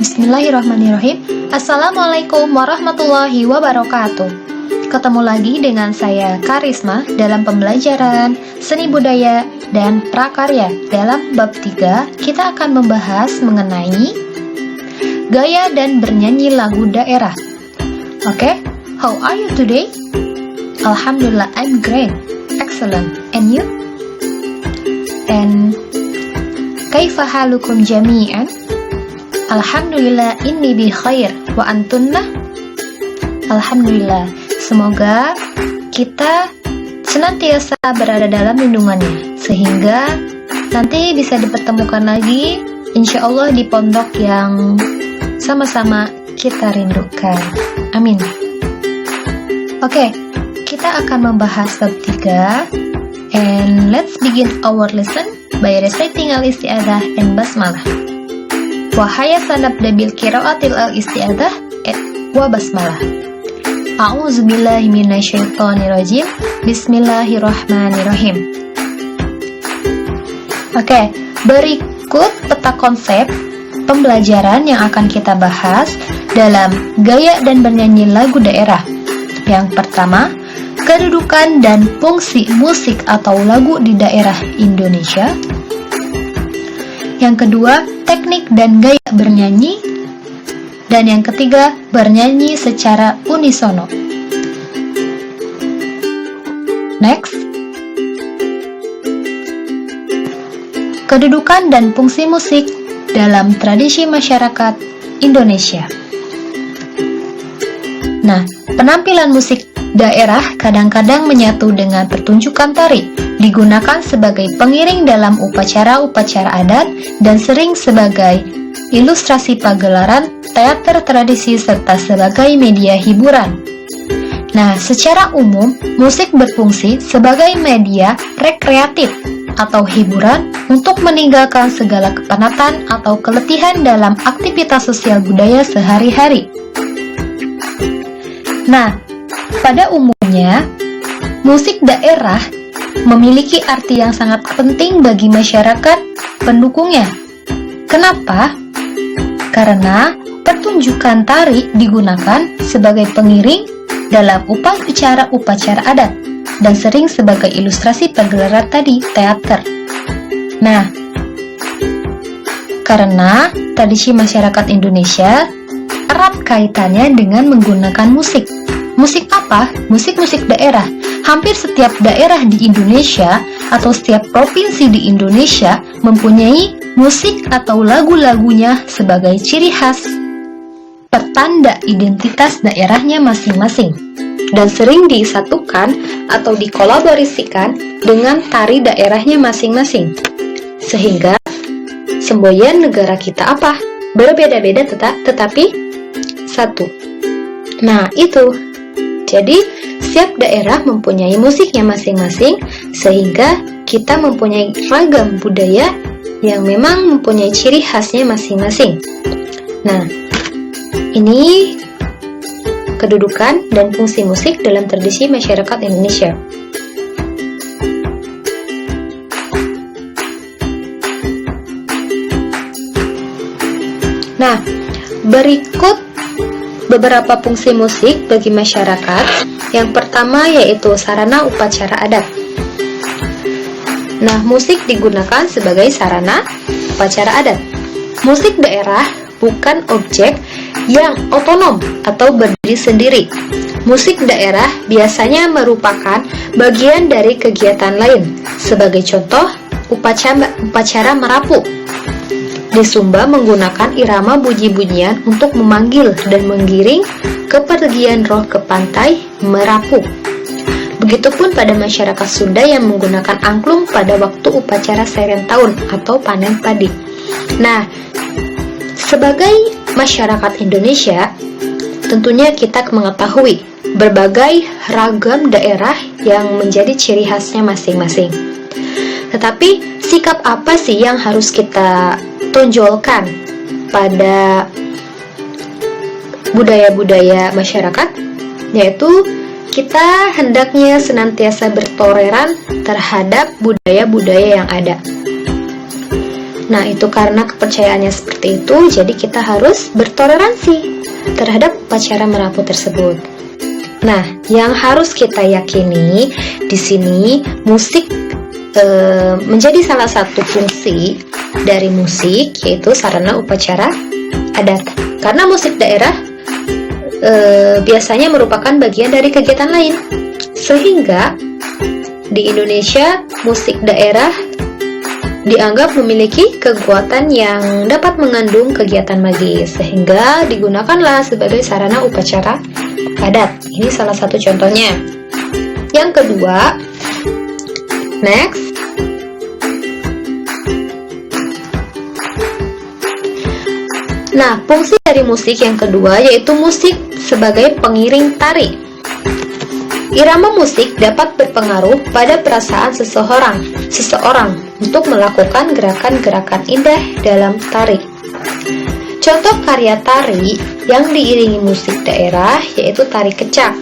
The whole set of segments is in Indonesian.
Bismillahirrahmanirrahim. Assalamualaikum warahmatullahi wabarakatuh. Ketemu lagi dengan saya Karisma dalam pembelajaran Seni Budaya dan Prakarya. Dalam bab 3, kita akan membahas mengenai gaya dan bernyanyi lagu daerah. Oke, how are you today? Alhamdulillah, I'm great. Excellent. And you? And kaifa halukum jami'an? Alhamdulillah inni bi khair. Wa antunna? Alhamdulillah. Semoga kita senantiasa berada dalam lindungannya, sehingga nanti bisa dipertemukan lagi insya Allah di pondok yang sama-sama kita rindukan. Amin. Oke, kita akan membahas bab 3. And let's begin our lesson by reciting al-isti'adah and basmalah. Wahaya sanabda bil qiraatil al-isti'adah wa basmalah. A'udzubillahi minasyaitonirrajim. Bismillahirrahmanirrahim. Oke, berikut peta konsep pembelajaran yang akan kita bahas dalam gaya dan bernyanyi lagu daerah. Yang pertama, kedudukan dan fungsi musik atau lagu di daerah Indonesia. Yang kedua, teknik dan gaya bernyanyi. Dan yang ketiga, bernyanyi secara unisono. Next. Kedudukan dan fungsi musik dalam tradisi masyarakat Indonesia. Nah, penampilan musik daerah kadang-kadang menyatu dengan pertunjukan tari, digunakan sebagai pengiring dalam upacara-upacara adat dan sering sebagai ilustrasi pagelaran teater tradisi serta sebagai media hiburan. Nah, secara umum, musik berfungsi sebagai media rekreatif atau hiburan untuk meninggalkan segala kepenatan atau keletihan dalam aktivitas sosial budaya sehari-hari. Nah, pada umumnya, musik daerah memiliki arti yang sangat penting bagi masyarakat pendukungnya. Kenapa? Karena pertunjukan tari digunakan sebagai pengiring dalam upacara-upacara adat dan sering sebagai ilustrasi pagelaran tadi, teater. Nah, karena tradisi masyarakat Indonesia erat kaitannya dengan menggunakan musik. Musik apa? Musik-musik daerah. Hampir setiap daerah di Indonesia atau setiap provinsi di Indonesia mempunyai musik atau lagu-lagunya sebagai ciri khas pertanda identitas daerahnya masing-masing dan sering disatukan atau dikolaborasikan dengan tari daerahnya masing-masing. Sehingga semboyan negara kita apa? Berbeda-beda tetapi satu. Nah, itu. Jadi, setiap daerah mempunyai musiknya masing-masing, sehingga kita mempunyai ragam budaya yang memang mempunyai ciri khasnya masing-masing. Nah, ini kedudukan dan fungsi musik dalam tradisi masyarakat Indonesia. Nah, berikut beberapa fungsi musik bagi masyarakat. Yang pertama yaitu sarana upacara adat. Nah, musik digunakan sebagai sarana upacara adat. Musik daerah bukan objek yang otonom atau berdiri sendiri. Musik daerah biasanya merupakan bagian dari kegiatan lain. Sebagai contoh, upacara merapu. Di Sumba menggunakan irama bunyi-bunyian untuk memanggil dan menggiring kepergian roh ke pantai Merapu. Begitupun pada masyarakat Sunda yang menggunakan angklung pada waktu upacara seren tahun atau panen padi. Nah, sebagai masyarakat Indonesia, tentunya kita mengetahui berbagai ragam daerah yang menjadi ciri khasnya masing-masing. Tetapi, sikap apa sih yang harus kita tonjolkan pada budaya-budaya masyarakat? Yaitu kita hendaknya senantiasa bertoleran terhadap budaya-budaya yang ada. Nah, itu karena kepercayaannya seperti itu, jadi kita harus bertoleransi terhadap upacara merapu tersebut. Nah, yang harus kita yakini di sini musik menjadi salah satu fungsi dari musik, yaitu sarana upacara adat. Karena musik daerah biasanya merupakan bagian dari kegiatan lain, sehingga di Indonesia musik daerah dianggap memiliki kekuatan yang dapat mengandung kegiatan magis, sehingga digunakanlah sebagai sarana upacara adat. Ini salah satu contohnya. Yang kedua, next. Nah, fungsi dari musik yang kedua yaitu musik sebagai pengiring tari. Irama musik dapat berpengaruh pada perasaan seseorang untuk melakukan gerakan-gerakan indah dalam tari. Contoh karya tari yang diiringi musik daerah yaitu tari kecak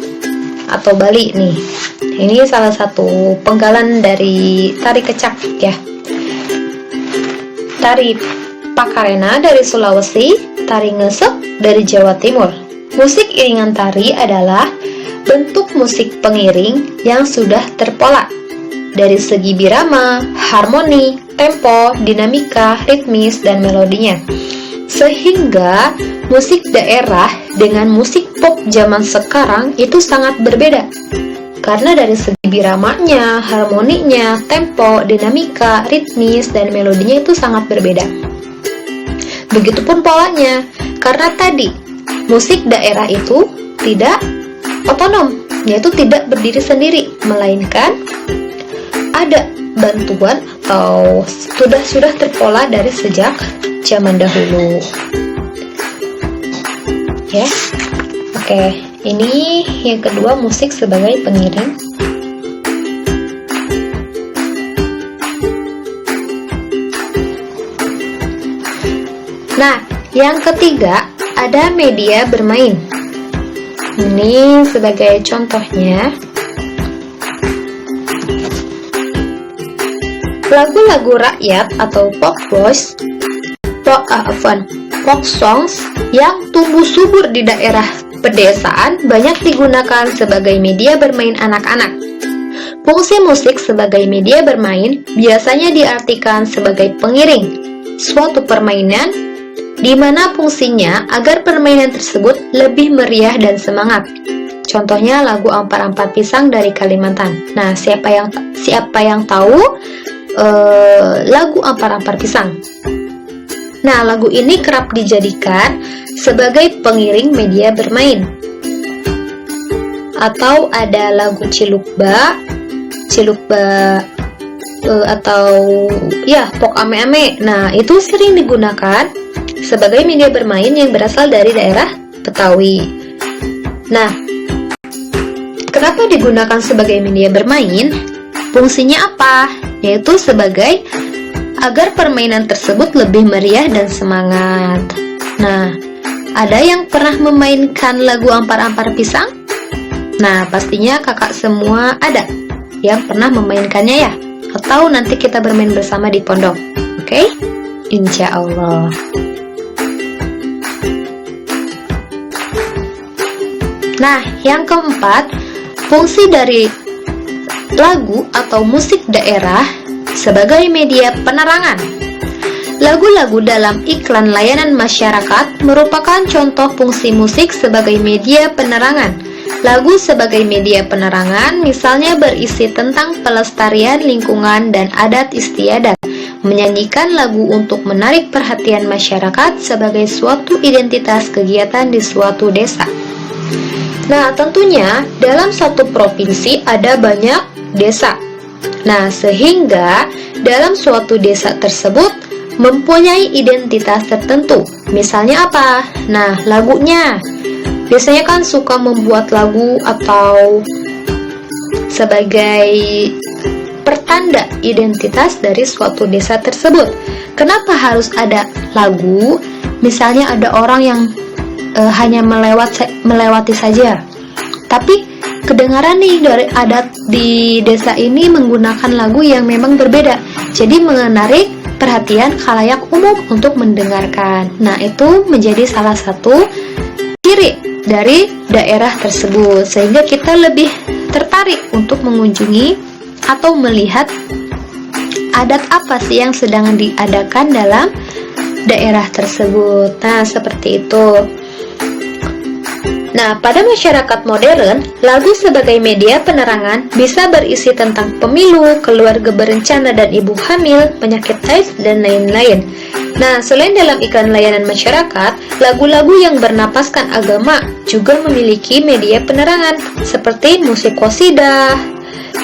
atau Bali nih. Ini salah satu penggalan dari tari kecak ya. Tari Pakarena dari Sulawesi, tari ngesek dari Jawa Timur. Musik iringan tari adalah bentuk musik pengiring yang sudah terpola dari segi birama, harmoni, tempo, dinamika, ritmis, dan melodinya. Sehingga musik daerah dengan musik pop zaman sekarang itu sangat berbeda. Karena dari segi biramanya, harmoninya, tempo, dinamika, ritmis, dan melodinya itu sangat berbeda. Begitupun polanya, karena tadi musik daerah itu tidak otonom, yaitu tidak berdiri sendiri, melainkan ada bantuan atau sudah terpola dari sejak zaman dahulu. Ya, oke. Ini yang kedua, musik sebagai pengiring. Nah, yang ketiga ada media bermain. Ini sebagai contohnya, lagu-lagu rakyat atau folk songs yang tumbuh subur di daerah pedesaan banyak digunakan sebagai media bermain anak-anak. Fungsi musik sebagai media bermain biasanya diartikan sebagai pengiring suatu permainan, di mana fungsinya agar permainan tersebut lebih meriah dan semangat. Contohnya lagu Ampar-Ampar Pisang dari Kalimantan. Nah, siapa yang tahu lagu Ampar-Ampar Pisang? Nah, lagu ini kerap dijadikan sebagai pengiring media bermain. Atau ada lagu Cilukba atau ya Pok Ame-Ame. Nah, itu sering digunakan sebagai media bermain yang berasal dari daerah Betawi. Nah, kenapa digunakan sebagai media bermain? Fungsinya apa? Yaitu sebagai agar permainan tersebut lebih meriah dan semangat. Nah, ada yang pernah memainkan lagu Ampar-Ampar Pisang? Nah, pastinya kakak semua ada yang pernah memainkannya ya? Atau nanti kita bermain bersama di pondok, oke? Insya Allah. Nah, yang keempat, fungsi dari lagu atau musik daerah sebagai media penerangan. Lagu-lagu dalam iklan layanan masyarakat merupakan contoh fungsi musik sebagai media penerangan. Lagu sebagai media penerangan misalnya berisi tentang pelestarian lingkungan dan adat istiadat, menyanyikan lagu untuk menarik perhatian masyarakat sebagai suatu identitas kegiatan di suatu desa. Nah, tentunya dalam suatu provinsi ada banyak desa. Nah, sehingga dalam suatu desa tersebut mempunyai identitas tertentu. Misalnya apa? Nah, lagunya. Biasanya kan suka membuat lagu atau sebagai pertanda identitas dari suatu desa tersebut. Kenapa harus ada lagu? Misalnya ada orang yang hanya melewati saja, tapi kedengaran nih dari adat di desa ini menggunakan lagu yang memang berbeda, jadi menarik perhatian khalayak umum untuk mendengarkan. Nah, itu menjadi salah satu ciri dari daerah tersebut, sehingga kita lebih tertarik untuk mengunjungi atau melihat adat apa sih yang sedang diadakan dalam daerah tersebut. Nah, seperti itu. Nah, pada masyarakat modern, lagu sebagai media penerangan bisa berisi tentang pemilu, keluarga berencana dan ibu hamil, penyakit AIDS, dan lain-lain. Nah, selain dalam iklan layanan masyarakat, lagu-lagu yang bernapaskan agama juga memiliki media penerangan, seperti musik qasidah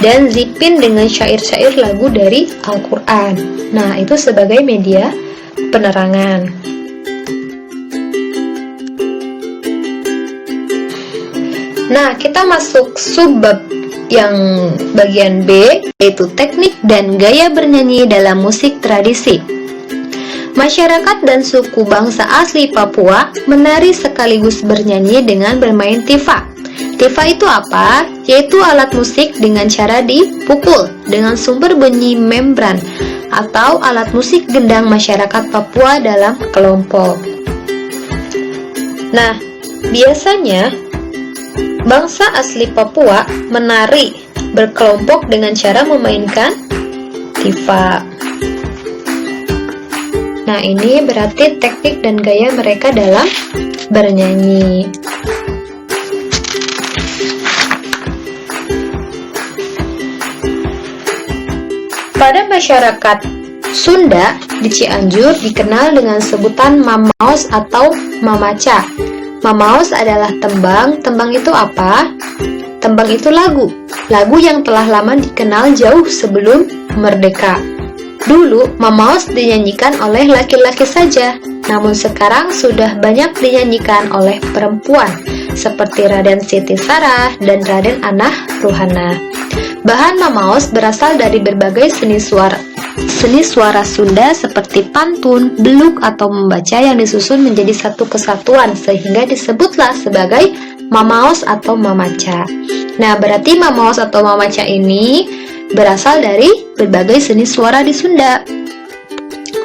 dan zipin dengan syair-syair lagu dari Al-Quran. Nah, itu sebagai media penerangan. Nah, kita masuk subbab yang bagian B, yaitu teknik dan gaya bernyanyi dalam musik tradisi. Masyarakat dan suku bangsa asli Papua menari sekaligus bernyanyi dengan bermain tifa. Tifa itu apa? Yaitu alat musik dengan cara dipukul dengan sumber bunyi membran atau alat musik gendang masyarakat Papua dalam kelompok. Nah, biasanya bangsa asli Papua menari berkelompok dengan cara memainkan tifa. Nah, ini berarti teknik dan gaya mereka dalam bernyanyi. Pada masyarakat Sunda di Cianjur dikenal dengan sebutan mamaos atau mamaca. Mamaos adalah tembang. Tembang itu apa? Tembang itu lagu. Lagu yang telah lama dikenal jauh sebelum merdeka. Dulu, mamaos dinyanyikan oleh laki-laki saja. Namun sekarang sudah banyak dinyanyikan oleh perempuan, seperti Raden Siti Sarah dan Raden Anah Ruhana. Bahan mamaos berasal dari berbagai seni suara Sunda seperti pantun, beluk, atau membaca yang disusun menjadi satu kesatuan sehingga disebutlah sebagai mamaos atau mamaca. Nah, berarti mamaos atau mamaca ini berasal dari berbagai seni suara di Sunda.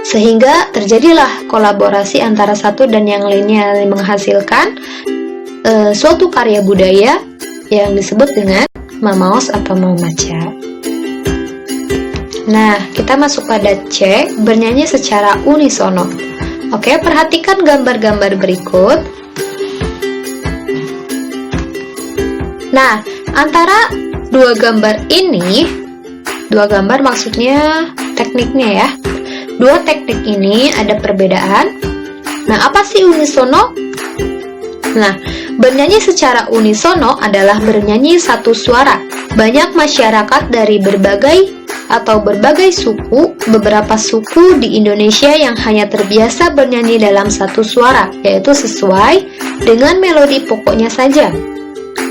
Sehingga terjadilah kolaborasi antara satu dan yang lainnya yang menghasilkan suatu karya budaya yang disebut dengan mamaos atau mamaca. Nah, kita masuk pada C, bernyanyi secara unisono. Oke, perhatikan gambar-gambar berikut. Nah, antara dua gambar ini, dua gambar maksudnya tekniknya ya. Dua teknik ini ada perbedaan. Nah, apa sih unisono? Nah, bernyanyi secara unisono adalah bernyanyi satu suara. Banyak masyarakat dari berbagai suku, beberapa suku di Indonesia yang hanya terbiasa bernyanyi dalam satu suara, yaitu sesuai dengan melodi pokoknya saja.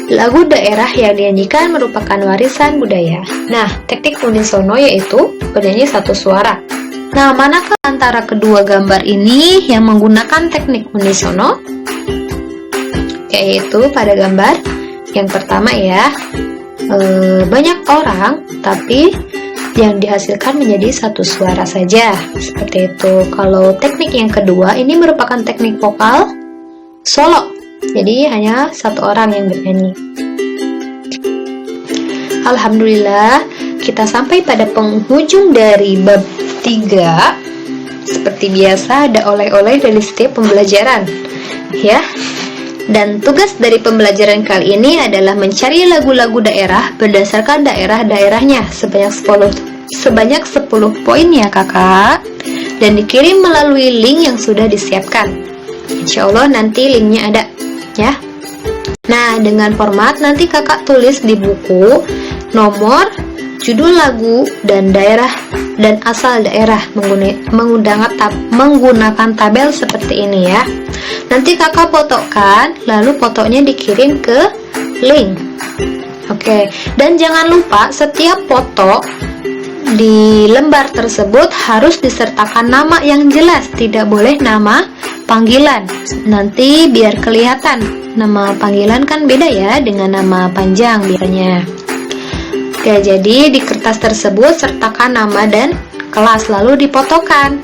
Lagu daerah yang dinyanyikan merupakan warisan budaya. Nah, teknik unisono yaitu bernyanyi satu suara. Nah, manakah antara kedua gambar ini yang menggunakan teknik unisono? Yaitu pada gambar yang pertama ya, banyak orang tapi yang dihasilkan menjadi satu suara saja, seperti itu. Kalau teknik yang kedua ini merupakan teknik vokal solo, jadi hanya satu orang yang bernyanyi. Alhamdulillah, kita sampai pada penghujung dari bab 3. Seperti biasa ada oleh-oleh dari setiap pembelajaran ya. Dan tugas dari pembelajaran kali ini adalah mencari lagu-lagu daerah berdasarkan daerah-daerahnya sebanyak 10 poin ya kakak, dan dikirim melalui link yang sudah disiapkan. Insya Allah nanti linknya ada ya. Nah, dengan format nanti kakak tulis di buku nomor, judul lagu, dan daerah dan asal daerah menggunakan tabel seperti ini ya. Nanti kakak fotokan, lalu fotonya dikirim ke link. Oke, dan jangan lupa setiap foto di lembar tersebut harus disertakan nama yang jelas, tidak boleh nama panggilan. Nanti biar kelihatan, nama panggilan kan beda ya dengan nama panjang biasanya. Oke, jadi di kertas tersebut sertakan nama dan kelas lalu difotokan.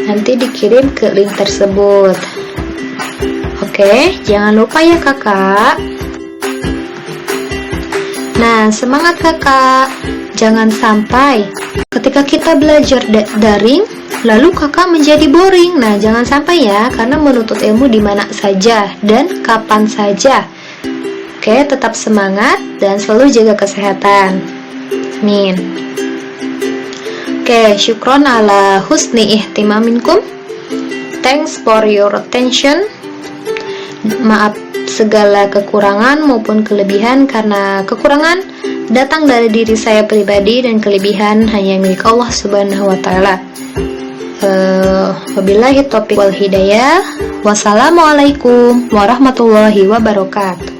Nanti dikirim ke link tersebut. Oke, jangan lupa ya kakak. Nah, semangat kakak. Jangan sampai ketika kita belajar daring, lalu kakak menjadi boring. Nah, jangan sampai ya, karena menuntut ilmu di mana saja dan kapan saja. Oke, tetap semangat dan selalu jaga kesehatan. Amin. Oke, syukron ala husni ihtimaminkum. Thanks for your attention. Maaf segala kekurangan maupun kelebihan, karena kekurangan datang dari diri saya pribadi dan kelebihan hanya milik Allah Subhanahu wa taala. Wabillahi taufiq wal hidayah. Wassalamualaikum warahmatullahi wabarakatuh.